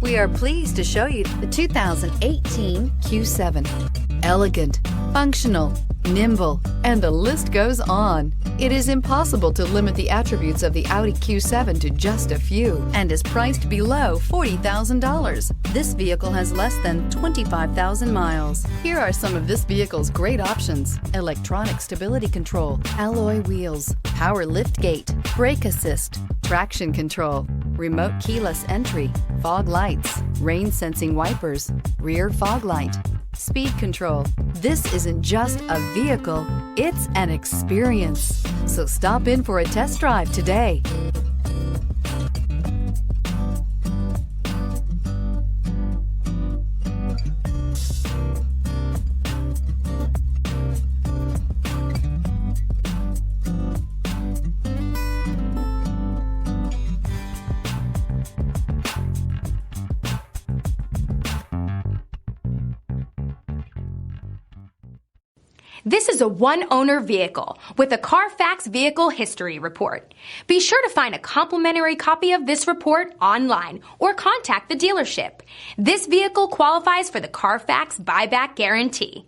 We are pleased to show you the 2018 Q7. Elegant, functional, nimble, and the list goes on. It is impossible to limit the attributes of the Audi Q7 to just a few and is priced below $40,000. This vehicle has less than 25,000 miles. Here are some of this vehicle's great options: electronic stability control, alloy wheels, power lift gate, brake assist, traction control, remote keyless entry, fog lights, rain sensing wipers, rear fog light, speed control. This isn't just a vehicle, it's an experience. So stop in for a test drive today. This is a one-owner vehicle with a Carfax Vehicle History Report. Be sure to find a complimentary copy of this report online or contact the dealership. This vehicle qualifies for the Carfax Buyback Guarantee.